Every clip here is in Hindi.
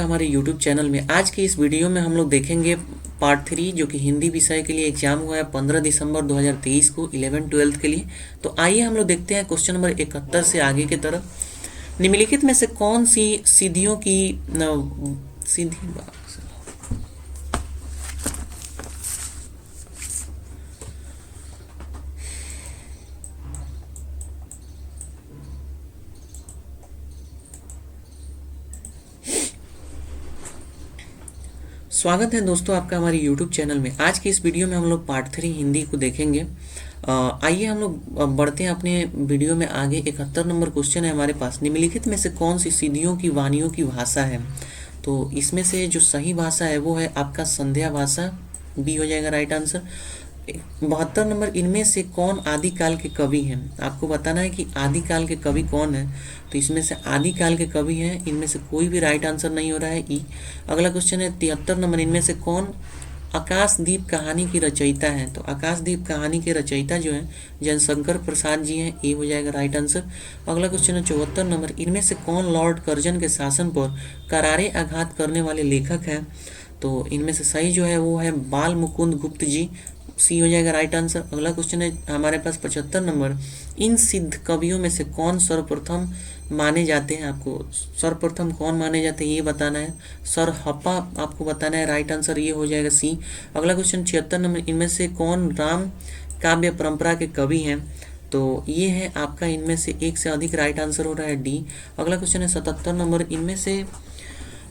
हमारे YouTube चैनल में आज की इस वीडियो में हम लोग देखेंगे पार्ट 3 जो कि हिंदी विषय के लिए एग्जाम हुआ है 15 दिसंबर 2023 को 11-12 के लिए। तो आइए हम लोग देखते हैं क्वेश्चन नंबर 71 से आगे की तरफ। निम्नलिखित में से कौन सी सीधियों की सीधी स्वागत है दोस्तों आपका हमारे YouTube चैनल में। आज की इस वीडियो में हम लोग पार्ट 3 हिंदी को देखेंगे। आइए हम लोग बढ़ते हैं अपने वीडियो में आगे। 71 नंबर क्वेश्चन है हमारे पास। निम्नलिखित में से कौन सी सीधियों की वाणियों की भाषा है? तो इसमें से जो सही भाषा है वो है आपका संध्या भाषा, बी हो जाएगा राइट आंसर। 72 नंबर, इनमें से कौन आदिकाल के कवि हैं? आपको बताना है कि आदिकाल के कवि कौन है। तो इसमें से आदिकाल के कवि हैं, इनमें से कोई भी राइट आंसर नहीं हो रहा है, ई। अगला क्वेश्चन है 73 नंबर, इनमें से कौन आकाशदीप कहानी की रचयिता है? तो आकाशदीप कहानी के रचयिता जो है जनशंकर प्रसाद जी हैं, ए हो जाएगा राइट आंसर। अगला क्वेश्चन है 74 नंबर, इनमें से कौन लॉर्ड कर्जन के शासन पर करारे आघात करने वाले लेखक हैं? तो इनमें से सही जो है वो है बाल मुकुंद गुप्त जी, सी हो जाएगा राइट आंसर। अगला क्वेश्चन है हमारे पास 75 नंबर, इन सिद्ध कवियों में से कौन सर्वप्रथम माने जाते हैं? आपको सर्वप्रथम कौन माने जाते हैं ये बताना है। सर हप्पा आपको बताना है, राइट आंसर ये हो जाएगा सी। अगला क्वेश्चन 76 नंबर, इनमें से कौन राम काव्य परंपरा के कवि हैं? तो ये है आपका इनमें से एक से अधिक राइट आंसर हो रहा है, डी। अगला क्वेश्चन है 77 नंबर, इनमें से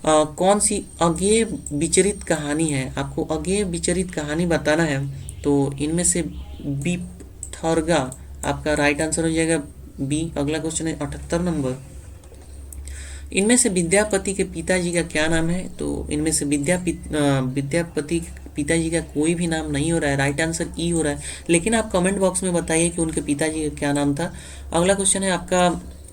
कौन सी अज्ञेय विचरित कहानी है? आपको अज्ञेय विचरित कहानी बताना है। तो इनमें से बिपथरगा आपका राइट आंसर हो जाएगा, बी। अगला क्वेश्चन है 78 नंबर, इनमें से विद्यापति के पिताजी का क्या नाम है? तो इनमें से विद्यापति पिताजी का कोई भी नाम नहीं हो रहा है, राइट आंसर ई हो रहा है। लेकिन आप कमेंट बॉक्स में बताइए कि उनके पिताजी का क्या नाम था। अगला क्वेश्चन है आपका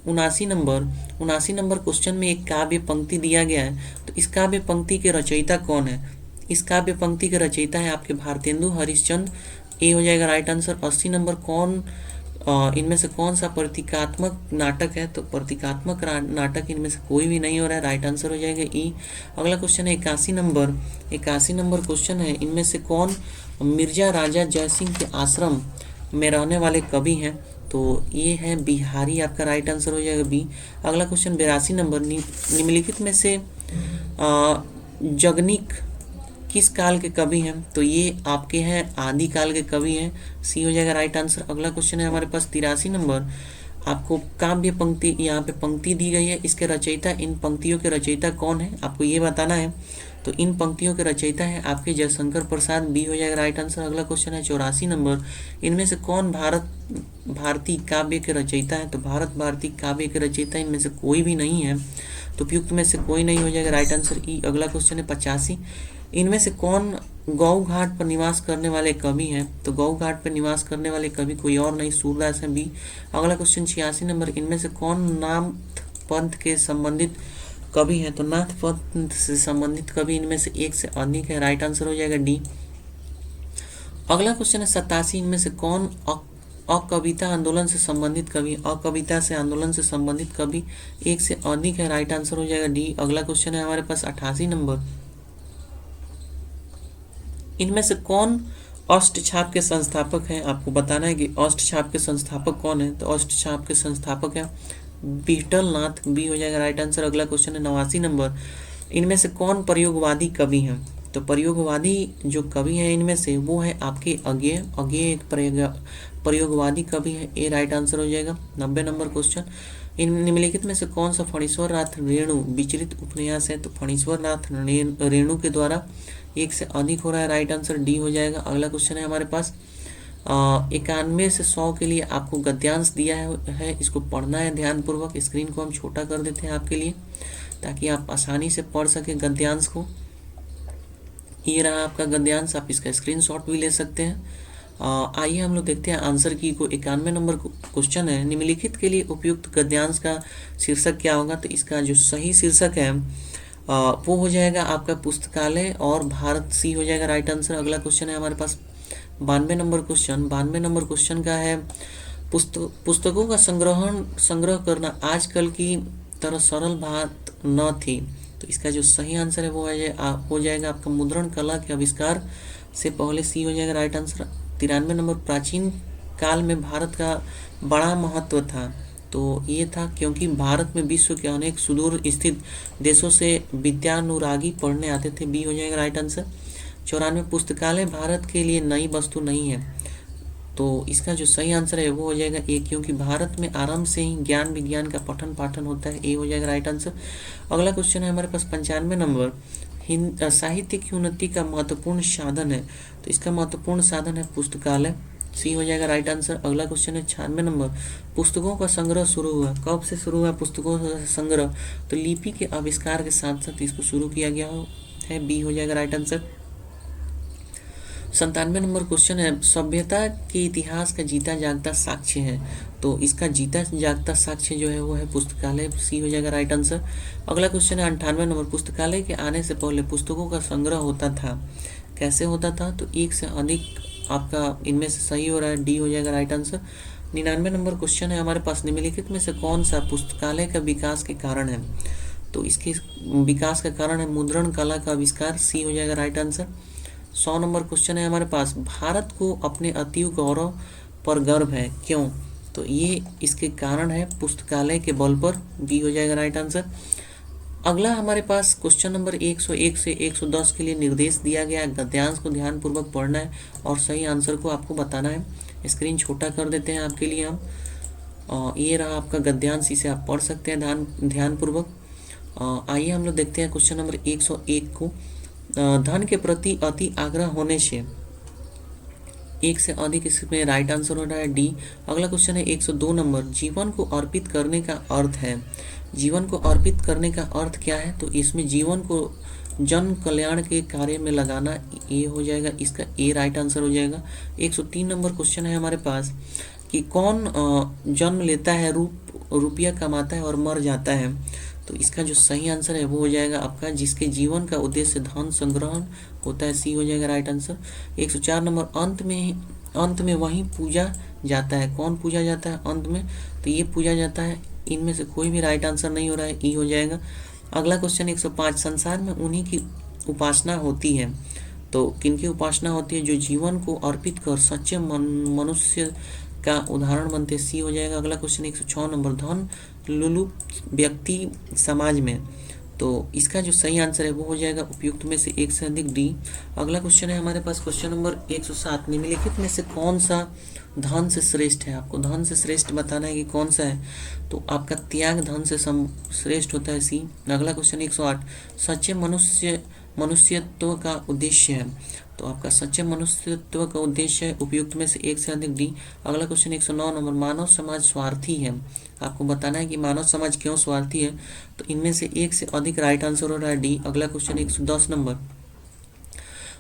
79 नंबर क्वेश्चन में एक काव्य पंक्ति दिया गया है। तो इस काव्य पंक्ति के रचयिता कौन है? इस काव्य पंक्ति के रचयिता है आपके भारतेंदु हरिश्चंद्र, ए हो जाएगा राइट आंसर। 80 नंबर, कौन इनमें से कौन सा प्रतीकात्मक नाटक है? तो प्रतीकात्मक नाटक इनमें से कोई भी नहीं हो रहा है, राइट आंसर हो जाएगा ई। अगला क्वेश्चन है 81 नंबर क्वेश्चन है, इनमें से कौन मिर्जा राजा जयसिंह के आश्रम में रहने वाले कवि हैं? तो ये है बिहारी, आपका राइट आंसर हो जाएगा बी। अगला क्वेश्चन 82 नंबर, निम्नलिखित में से जगनिक किस काल के कवि हैं? तो ये आपके हैं आदिकाल के कवि हैं, सी हो जाएगा राइट आंसर। अगला क्वेश्चन है हमारे पास 83 नंबर, आपको काव्य पंक्ति यहाँ पे पंक्ति दी गई है, इसके रचयिता, इन पंक्तियों के रचयिता कौन है आपको ये बताना है। तो इन पंक्तियों के रचयिता है आपके जयशंकर प्रसाद, बी हो जाएगा राइट आंसर। अगला क्वेश्चन है 84 नंबर, इनमें से कौन भारती काव्य के रचयिता है? तो भारत भारती काव्य के रचयिता इनमें से कोई भी नहीं है, तो उपयुक्त में से कोई नहीं हो जाएगा, राइट आंसर ई। अगला क्वेश्चन है 85, इनमें से कौन गौ घाट पर निवास करने वाले कवि हैं? तो गौ घाट पर निवास करने वाले कवि कोई और नहीं, सूरदास है, बी। अगला क्वेश्चन 86 नंबर, इनमें से कौन नाथ पंथ के संबंधित कवि हैं? तो नाथ पंथ से संबंधित कवि इनमें से एक से अधिक है, राइट आंसर हो जाएगा डी। अगला क्वेश्चन है 87, इनमें से कौन अकविता आंदोलन से संबंधित कवि? अकविता से आंदोलन से संबंधित कवि एक से अधिक है, राइट आंसर हो जाएगा डी। अगला क्वेश्चन है हमारे पास 88 नंबर, इनमें से कौन अष्टछाप के संस्थापक हैं? आपको बताना है कि अष्टछाप के संस्थापक कौन है। तो अष्टछाप के संस्थापक है विठल नाथ, बी हो जाएगा राइट आंसर। अगला क्वेश्चन है 89 नंबर, इनमें से कौन प्रयोगवादी कवि हैं? तो प्रयोगवादी जो कवि हैं इनमें से वो है आपके अज्ञेय एक प्रयोगवादी कवि है, ए राइट आंसर हो जाएगा। 90 नंबर क्वेश्चन, इन निम्नलिखित में से कौन सा फणीश्वर नाथ रेणु विचरित उपन्यास है? तो फणीश्वर नाथ रेणु के द्वारा एक से अधिक हो रहा है, राइट आंसर डी हो जाएगा। अगला क्वेश्चन है हमारे पास 91 से 100 के लिए आपको गद्यांश दिया है, इसको पढ़ना है ध्यानपूर्वक। स्क्रीन को हम छोटा कर देते हैं आपके लिए ताकि आप आसानी से पढ़ सके गद्यांश को। ये रहा आपका गद्यांश, आप इसका स्क्रीनशॉट भी ले सकते हैं। आइए हम लोग देखते हैं आंसर की को। 91 नंबर क्वेश्चन है, निम्नलिखित के लिए उपयुक्त गद्यांश का शीर्षक क्या होगा? तो इसका जो सही शीर्षक है वो हो जाएगा आपका पुस्तकालय और भारत, सी हो जाएगा राइट आंसर। अगला क्वेश्चन है हमारे पास 92 नंबर क्वेश्चन का है, पुस्तकों का संग्रह करना आजकल की तरह सरल बात न थी। तो इसका जो सही आंसर है वो हो जाएगा आपका मुद्रण कला के आविष्कार से पहले सी हो जाएगा राइट आंसर। 93 नंबर, प्राचीन काल में भारत का बड़ा महत्व था। तो ये था क्योंकि भारत में विश्व के अनेक सुदूर स्थित देशों से विद्यानुरागी पढ़ने आते थे, बी हो जाएगा राइट आंसर। 94, पुस्तकालय भारत के लिए नई वस्तु नहीं है। तो इसका जो सही आंसर है वो हो जाएगा ए, क्योंकि भारत में आरंभ से ही ज्ञान विज्ञान का पठन पाठन होता है, ए हो जाएगा राइट आंसर। अगला क्वेश्चन है हमारे पास 95 नंबर, साहित्य की उन्नति का महत्वपूर्ण साधन है। तो इसका महत्वपूर्ण साधन है पुस्तकालय, सी हो जाएगा राइट आंसर। अगला क्वेश्चन है 96 नंबर, पुस्तकों का संग्रह शुरू हुआ, कब से शुरू हुआ पुस्तकों का संग्रह? तो लिपि के आविष्कार के साथ साथ इसको शुरू किया गया है, बी हो जाएगा राइट आंसर। 97 नंबर क्वेश्चन है, सभ्यता के इतिहास का जीता जागता साक्ष्य है। तो इसका जीता जागता साक्ष्य जो है वो है पुस्तकालय, सी हो जाएगा राइट आंसर। अगला क्वेश्चन है 98 नंबर, पुस्तकालय के आने से पहले पुस्तकों का संग्रह होता था, कैसे होता था? तो एक से अधिक, आपका इनमें से सही हो रहा है, डी हो जाएगा राइट आंसर। 99 नंबर क्वेश्चन है हमारे पास, निम्नलिखित में से कौन सा पुस्तकालय का विकास के कारण है? तो इसके विकास का कारण है मुद्रण कला का आविष्कार, सी हो जाएगा राइट आंसर। 100 नंबर क्वेश्चन है हमारे पास, भारत को अपने अतीव गौरव पर गर्व है, क्यों? तो ये इसके कारण है पुस्तकालय के बल पर, बी हो जाएगा राइट आंसर। अगला हमारे पास क्वेश्चन नंबर 101 से 110 के लिए निर्देश दिया गया, गद्यांश को ध्यानपूर्वक पढ़ना है और सही आंसर को आपको बताना है। स्क्रीन छोटा कर देते हैं आपके लिए हम, ये रहा आपका गद्यांश, इसे आप पढ़ सकते हैं ध्यानपूर्वक। आइए हम लोग देखते हैं क्वेश्चन नंबर 101 को। धन के प्रति अति आग्रह होने से, एक से अधिक, इसमें राइट आंसर हो रहा है डी। अगला क्वेश्चन है 102 नंबर, जीवन को अर्पित करने का अर्थ है। जीवन को अर्पित करने का अर्थ क्या है? तो इसमें जीवन को जन कल्याण के कार्य में लगाना, ये हो जाएगा इसका ए राइट आंसर हो जाएगा। 103 नंबर क्वेश्चन है हमारे पास कि कौन जन्म लेता है, रुपया कमाता है और मर जाता है? तो इसका जो सही आंसर है वो हो जाएगा आपका, जिसके जीवन का उद्देश्य धन संग्रहण होता है, सी हो जाएगा राइट आंसर। 104 नंबर, अंत में वही पूजा जाता है, कौन पूजा जाता है अंत में? तो ये पूजा जाता है, इनमें से कोई भी राइट आंसर नहीं हो रहा है, ई हो जाएगा। अगला क्वेश्चन 105, संसार में उन्हीं की उपासना होती है। तो किनकी उपासना होती है? जो जीवन को अर्पित कर सच्चे मनुष्य का उदाहरण बनते, सी हो जाएगा। अगला क्वेश्चन 106 नंबर, धन लुलुप व्यक्ति समाज में। तो इसका जो सही आंसर है वो हो जाएगा उपयुक्त में से एक से अधिक, डी। अगला क्वेश्चन है हमारे पास क्वेश्चन नंबर 107, निम्नलिखित में से कौन सा धन से श्रेष्ठ है? आपको धन से श्रेष्ठ बताना है कि कौन सा है, तो आपका त्याग धन से श्रेष्ठ होता है, सी। अगला क्वेश्चन 108, सच्चे मनुष्यत्व का उद्देश्य है। तो आपका सच्चे मनुष्यत्व का उद्देश्य है उपयुक्त में से एक से अधिक, डी। अगला क्वेश्चन 109 नंबर, मानव समाज स्वार्थी है। आपको बताना है कि मानव समाज क्यों स्वार्थी है, तो इनमें से एक से अधिक राइट आंसर हो रहा है, डी। अगला क्वेश्चन 110 नंबर,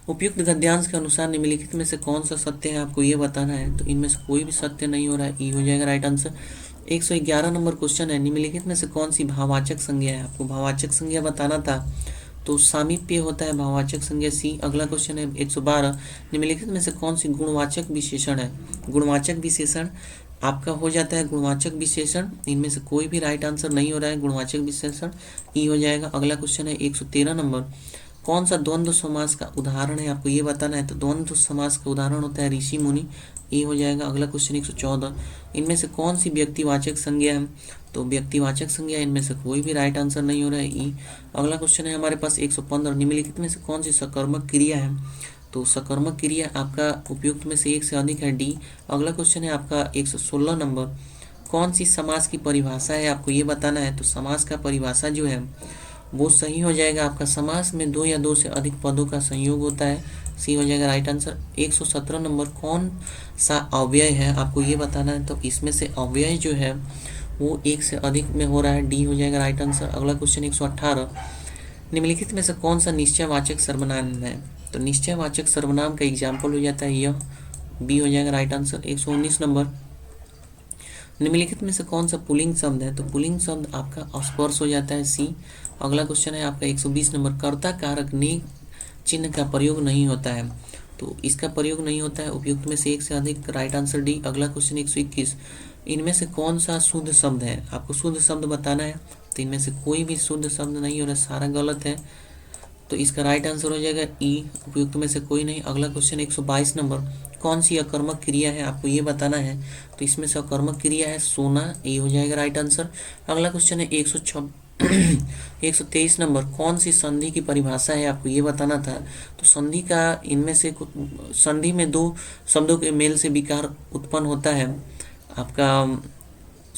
उपयुक्त गद्यांश के अनुसार निम्नलिखित में से कौन सा सत्य है, आपको ये बताना है। तो इनमें से कोई भी सत्य नहीं हो रहा है, ई हो जाएगा राइट आंसर। 111 नंबर क्वेश्चन है, निम्नलिखित में से कौन सी भाववाचक संज्ञा है? आपको भाववाचक संज्ञा बताना था, तो सामीप्य होता है भाववाचक संज्ञा, सी। अगला क्वेश्चन है 112, निम्नलिखित में से कौन सी गुणवाचक विशेषण है? गुणवाचक विशेषण आपका हो जाता है गुणवाचक विशेषण, इनमें से कोई भी राइट आंसर नहीं हो रहा है, गुणवाचक विशेषण, ई हो जाएगा। अगला क्वेश्चन है 113 नंबर, कौन सा द्वंद्व समास का उदाहरण है? आपको ये बताना है। तो द्वंद्व समास का उदाहरण होता है ऋषि मुनि, ये हो जाएगा। अगला क्वेश्चन 114, इनमें से कौन सी व्यक्तिवाचक संज्ञा है? तो व्यक्तिवाचक संज्ञा, इनमें से कोई भी राइट आंसर नहीं हो रहा है, ई। अगला क्वेश्चन है हमारे पास 115, निम्नलिखित में से कौन सी सकर्मक क्रिया है? तो सकर्मक क्रिया आपका उपयुक्त में से एक से अधिक है, डी। अगला क्वेश्चन है आपका 116 नंबर, कौन सी समास की परिभाषा है? आपको ये बताना है। तो समास का परिभाषा जो है वो सही हो जाएगा आपका, समास में दो या दो से अधिक पदों का संयोग होता है, सी हो जाएगा राइट आंसर। 117 नंबर, कौन सा अव्यय है? आपको ये बताना है। तो इसमें से अव्यय जो है वो एक से अधिक में हो रहा है, डी हो जाएगा राइट आंसर। अगला क्वेश्चन 118, निम्नलिखित में से कौन सा निश्चयवाचक सर्वनाम है? तो निश्चयवाचक सर्वनाम का एग्जाम्पल हो जाता है यह, बी हो जाएगा राइट आंसर। 119 नंबर, निम्नलिखित में से कौन सा पुल्लिंग शब्द है? तो पुल्लिंग शब्द आपका स्पर्श हो जाता है, सी। अगला क्वेश्चन है आपका 120 नंबर, कर्ता कारक ने चिन्ह का प्रयोग नहीं होता है। तो इसका प्रयोग नहीं होता है। उपयुक्त में से एक से अधिक, राइट आंसर डी। अगला क्वेश्चन 121, इनमें से कौन सा शुद्ध शब्द है? आपको शुद्ध शब्द बताना है। तो इनमें से कोई भी शुद्ध शब्द नहीं हो रहा, सारा गलत है। तो इसका राइट आंसर हो जाएगा ई। उपयुक्त में से कोई नहीं। अगला क्वेश्चन 122 नंबर, कौन सी अकर्मक क्रिया है? आपको ये बताना है। तो इसमें से अकर्मक क्रिया है सोना, ये हो जाएगा राइट आंसर। अगला क्वेश्चन है 123 नंबर, कौन सी संधि की परिभाषा है? आपको ये बताना था। तो संधि का इनमें से संधि में दो शब्दों के मेल से विकार उत्पन्न होता है। आपका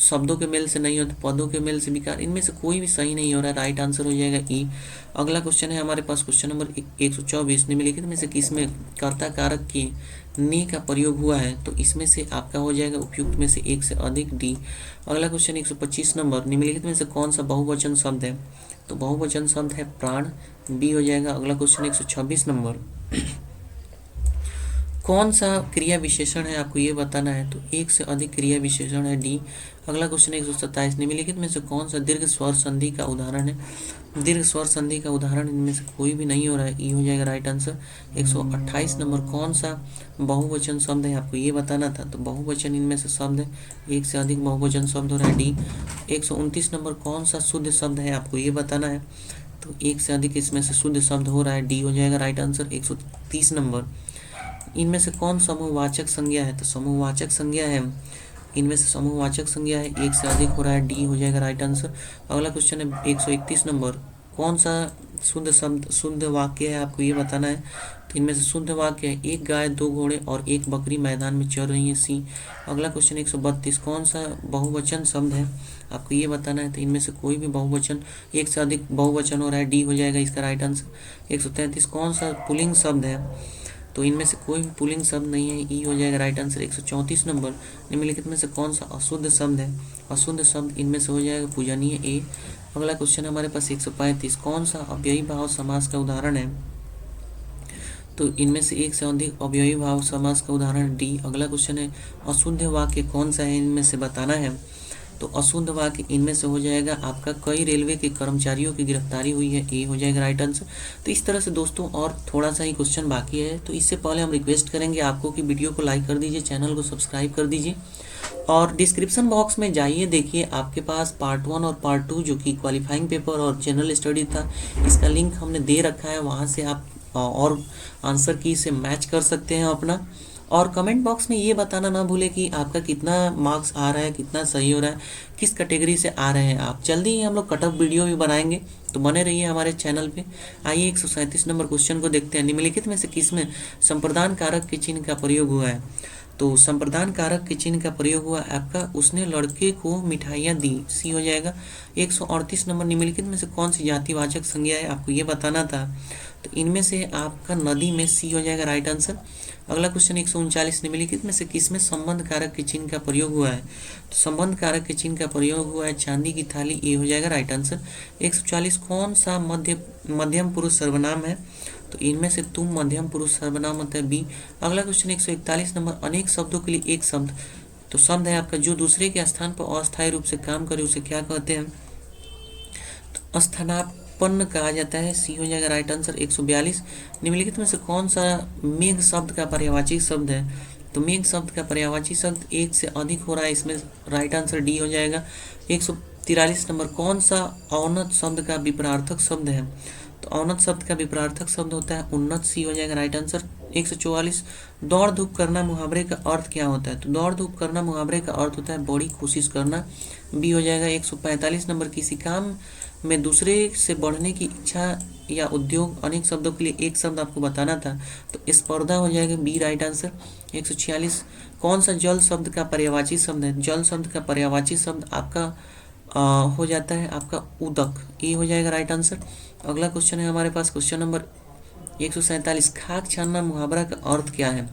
शब्दों के मेल से नहीं होता, पदों के मेल से विकार। इनमें से कोई भी सही नहीं हो रहा है, राइट आंसर हो जाएगा ई। अगला क्वेश्चन है हमारे पास क्वेश्चन नंबर 124, निम्नलिखित में से किसमें कर्ता कारक के ने का प्रयोग हुआ है? तो इसमें से आपका हो जाएगा उपयुक्त में से एक से अधिक, डी। अगला क्वेश्चन 125 नंबर, निम्नलिखित में से कौन सा बहुवचन शब्द है? तो बहुवचन शब्द है प्राण, बी हो जाएगा। अगला क्वेश्चन 126 नंबर, कौन सा क्रिया विशेषण है? आपको ये बताना है। तो एक से अधिक क्रिया विशेषण है, डी। अगला क्वेश्चन 127, निम्नलिखित में से कौन सा दीर्घ स्वर संधि का उदाहरण है? दीर्घ स्वर संधि का उदाहरण इनमें से कोई भी नहीं हो रहा है, ई हो जाएगा राइट आंसर। 128 नंबर, कौन सा बहुवचन शब्द है? आपको ये बताना था। तो बहुवचन इनमें से शब्द है, एक से अधिक बहुवचन शब्द हो रहा है, डी। 129 नंबर, कौन सा शुद्ध शब्द है? आपको ये बताना है। तो एक से अधिक इसमें से शुद्ध शब्द हो रहा है, डी हो जाएगा राइट आंसर। 130 नंबर, इनमें से कौन समूहवाचक संज्ञा है? तो समूहवाचक संज्ञा है, इनमें से समूहवाचक संज्ञा है, एक से अधिक हो रहा है, डी हो जाएगा राइट आंसर। अगला क्वेश्चन है 131 नंबर, कौन सा शुद्ध शब्द शुद्ध वाक्य है? आपको ये बताना है। तो इनमें से शुद्ध वाक्य है, एक गाय, दो घोड़े और एक बकरी मैदान में चर रही है, सी। अगला क्वेश्चन 132, कौन सा बहुवचन शब्द है? आपको ये बताना है। तो इनमें से कोई भी बहुवचन, एक से अधिक बहुवचन हो रहा है, डी हो जाएगा इसका राइट आंसर। 133, कौन सा पुल्लिंग शब्द है? तो इनमें से कोई भी पुल्लिंग शब्द नहीं है, ई हो जाएगा राइट आंसर। 134 नंबर, निम्नलिखित में से कौन सा अशुद्ध शब्द है? अशुद्ध शब्द इनमें से हो जाएगा पूजनीय, ए। अगला क्वेश्चन हमारे पास 135, कौन सा अव्ययी भाव समास का उदाहरण है? तो इनमें से एक से अधिक अव्ययी भाव समास का उदाहरण, डी। अगला क्वेश्चन है अशुद्ध वाक्य कौन सा है? इनमें से बताना है। तो अशुद्ध वाक्य इनमें से हो जाएगा आपका, कई रेलवे के कर्मचारियों की गिरफ्तारी हुई है, ए हो जाएगा राइट आंसर। तो इस तरह से दोस्तों और थोड़ा सा ही क्वेश्चन बाकी है। तो इससे पहले हम रिक्वेस्ट करेंगे आपको कि वीडियो को लाइक कर दीजिए, चैनल को सब्सक्राइब कर दीजिए और डिस्क्रिप्शन बॉक्स में जाइए, देखिए आपके पास पार्ट 1 और पार्ट 2 जो कि क्वालिफाइंग पेपर और जनरल स्टडी था, इसका लिंक हमने दे रखा है। वहाँ से आप और आंसर की से मैच कर सकते हैं अपना। और कमेंट बॉक्स में ये बताना ना भूले कि आपका कितना मार्क्स आ रहा है, कितना सही हो रहा है, किस कैटेगरी से आ रहे हैं आप। जल्दी ही हम लोग कट ऑफ वीडियो भी बनाएंगे, तो बने रहिए हमारे चैनल पे। आइए 137 नंबर क्वेश्चन को देखते हैं। निम्नलिखित में से किसमें संप्रदान कारक के चिन्ह का प्रयोग हुआ है? तो संप्रदान कारक के चिन्ह का प्रयोग हुआ आपका, उसने लड़के को मिठाइयाँ दी, सी हो जाएगा। 138 नंबर, निम्नलिखित में से कौन सी जातिवाचक संज्ञा है? आपको ये बताना था। तो इनमें से आपका नदी में, सी हो जाएगा राइट आंसर। अगला क्वेश्चन 139, निम्नलिखित में से किसमें संबंध कारक के चिन्ह का प्रयोग हुआ है? तो संबंध कारक के चिन्ह का प्रयोग हुआ है चांदी की थाली, ए हो जाएगा राइट आंसर। 140, कौन सा मध्यम पुरुष सर्वनाम है? तो इनमें से तुम मध्यम पुरुष सर्वनाम होता है, बी। अगला क्वेश्चन 141 नंबर, अनेक शब्दों के लिए एक शब्द। तो शब्द है आपका जो दूसरे के स्थान पर अस्थायी रूप से काम करे उसे क्या कहते हैं? तो स्थानापन्न कहा जाता है, सी हो जाएगा राइट आंसर। 142, निम्नलिखित में से कौन सा मेघ शब्द का पर्यायवाची शब्द है? तो मेघ शब्द का पर्यायवाची शब्द एक से अधिक हो रहा है, इसमें राइट आंसर डी हो जाएगा। 143 नंबर, कौन सा औन्नत शब्द का विपरार्थक शब्द है? तो औन्नत शब्द का विपरार्थक शब्द होता है उन्नत, सी हो जाएगा राइट आंसर। 144, दौड़ धूप करना मुहावरे का अर्थ क्या होता है? तो दौड़ धूप करना मुहावरे का अर्थ होता है बड़ी कोशिश करना, बी हो जाएगा। 145 नंबर, किसी काम में दूसरे से बढ़ने की इच्छा या उद्योग, अनेक शब्दों के लिए एक शब्द आपको बताना था, तो स्पर्धा हो जाएगा, बी राइट आंसर। 146, कौन सा जल शब्द का पर्यायवाची शब्द है? जल शब्द का पर्यायवाची शब्द आपका हो जाता है आपका उदक, ए हो जाएगा राइट आंसर। अगला क्वेश्चन है हमारे पास क्वेश्चन नंबर 147, खाक छानना मुहावरा का अर्थ क्या है?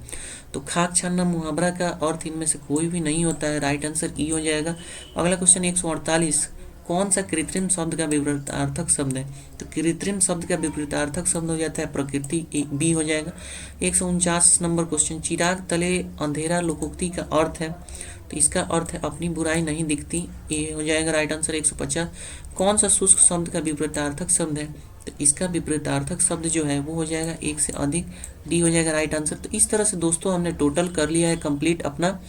तो खाक छानना मुहावरा का अर्थ इनमें से कोई भी नहीं होता है, राइट आंसर ई हो जाएगा। अगला क्वेश्चन 148, कौन सा कृत्रिम शब्द का विपरीतार्थक शब्द है? तो कृत्रिम शब्द का विपरीतार्थक शब्द हो जाता है प्रकृति, बी हो जाएगा। 149 नंबर क्वेश्चन, चिराग तले अंधेरा लोकोक्ति का अर्थ है? तो इसका अर्थ है अपनी बुराई नहीं दिखती, ए हो जाएगा राइट आंसर। 150, कौन सा शुष्क शब्द का विपरीतार्थक शब्द है? तो इसका विपरीतार्थक शब्द जो है वो हो जाएगा एक से अधिक, डी हो जाएगा राइट आंसर। तो इस तरह से दोस्तों हमने टोटल कर लिया है कंप्लीट अपना